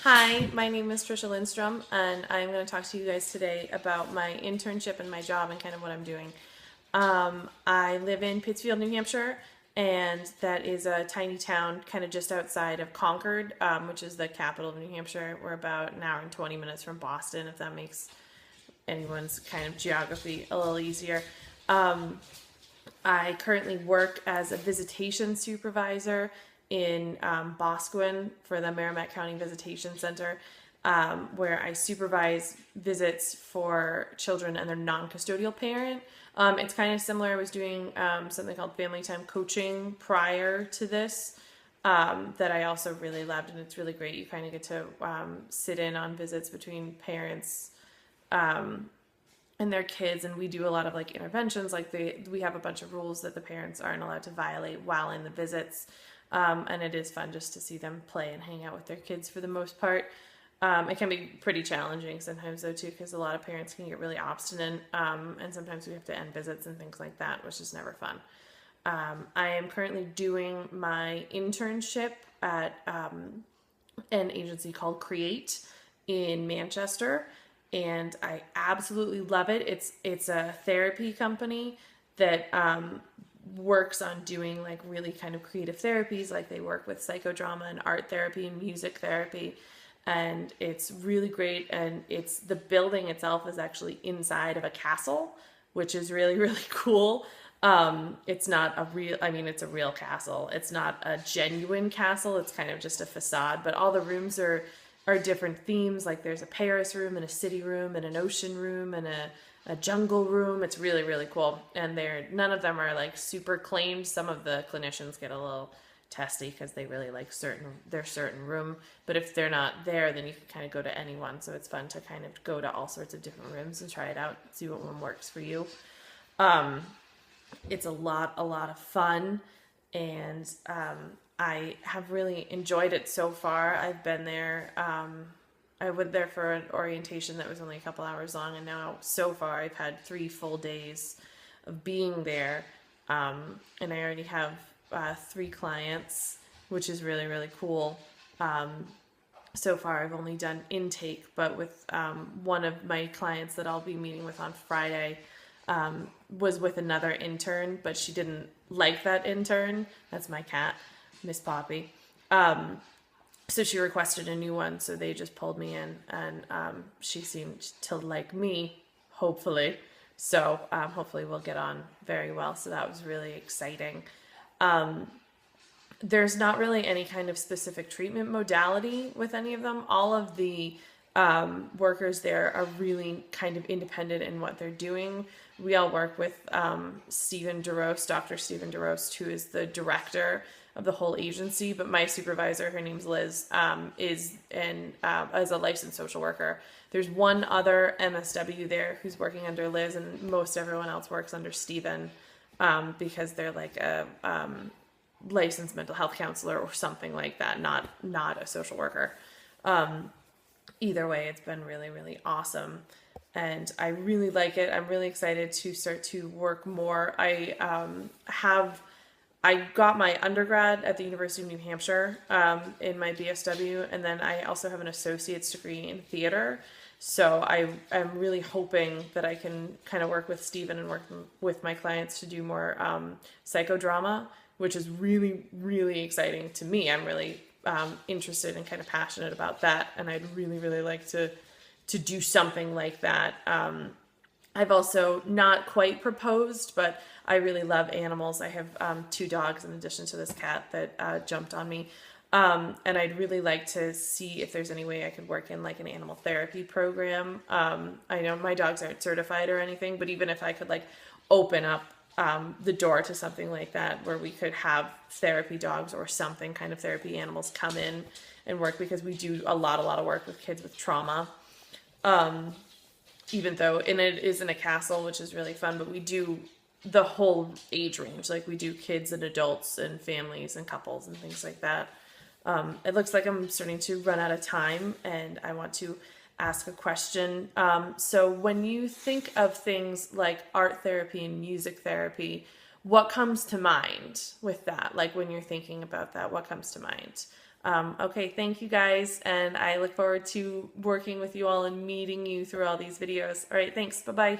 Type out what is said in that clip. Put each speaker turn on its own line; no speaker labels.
Hi, my name is Trisha Lindstrom, and I'm going to talk to you guys today about my internship and my job and kind of what I'm doing. I live in Pittsfield, New Hampshire, and that is a tiny town kind of just outside of Concord, which is the capital of New Hampshire. We're about an hour and 20 minutes from Boston, if that makes anyone's kind of geography a little easier. I currently work as a visitation supervisor in Boscawen for the Merrimack County Visitation Center, where I supervise visits for children and their non-custodial parent. It's kind of similar. I was doing something called Family Time Coaching prior to this that I also really loved, and it's really great. You kind of get to sit in on visits between parents and their kids, and we do a lot of like interventions. Like we have a bunch of rules that the parents aren't allowed to violate while in the visits, and it is fun just to see them play and hang out with their kids for the most part. It can be pretty challenging sometimes though too, because a lot of parents can get really obstinate, and sometimes we have to end visits and things like that, which is never fun. I am currently doing my internship at an agency called Create in Manchester, and I absolutely love it. It's a therapy company that works on doing like really kind of creative therapies. Like they work with psychodrama and art therapy and music therapy, and it's really great. And it's the building itself is actually inside of a castle, which is really really cool. It's not a real, I mean, it's a real castle. It's not a genuine castle. It's kind of just a facade, but all the rooms are different themes. Like there's a Paris room and a city room and an ocean room and a jungle room. It's really, really cool. And none of them are like super claimed. Some of the clinicians get a little testy because they really like their certain room. But if they're not there, then you can kind of go to any one. So it's fun to kind of go to all sorts of different rooms and try it out, see what one works for you. It's a lot of fun, and I have really enjoyed it so far. I've been there. I went there for an orientation that was only a couple hours long, and now so far I've had 3 full days of being there, and I already have 3 clients, which is really really cool. So far I've only done intake, but with one of my clients that I'll be meeting with on Friday, was with another intern, but she didn't like that intern. That's my cat, Miss Poppy. So she requested a new one, so they just pulled me in, and she seemed to like me, hopefully. So hopefully we'll get on very well. So that was really exciting. There's not really any kind of specific treatment modality with any of them. All of the workers there are really kind of independent in what they're doing. We all work with Stephen DeRost, Dr. Stephen DeRost, who is the director of the whole agency. But my supervisor, her name's Liz, is as a licensed social worker. There's one other MSW there who's working under Liz, and most everyone else works under Stephen, because they're like a licensed mental health counselor or something like that, not a social worker. Either way, it's been really, really awesome, and I really like it. I'm really excited to start to work more. I got my undergrad at the University of New Hampshire in my BSW, and then I also have an associate's degree in theater. So I'm really hoping that I can kind of work with Stephen and work with my clients to do more psychodrama, which is really, really exciting to me. I'm really interested and kind of passionate about that, and I'd really, really like to do something like that. I've also not quite proposed, but I really love animals. I have 2 dogs in addition to this cat that jumped on me, and I'd really like to see if there's any way I could work in like an animal therapy program. I know my dogs aren't certified or anything, but even if I could like open up the door to something like that, where we could have therapy dogs or something kind of therapy animals come in and work, because we do a lot of work with kids with trauma. Even though, and it is in a castle, which is really fun, but we do the whole age range. Like we do kids and adults and families and couples and things like that. It looks like I'm starting to run out of time, and I want to ask a question. So when you think of things like art therapy and music therapy, what comes to mind with that? Like when you're thinking about that, what comes to mind? Okay, thank you guys, and I look forward to working with you all and meeting you through all these videos. All right, thanks. Bye-bye.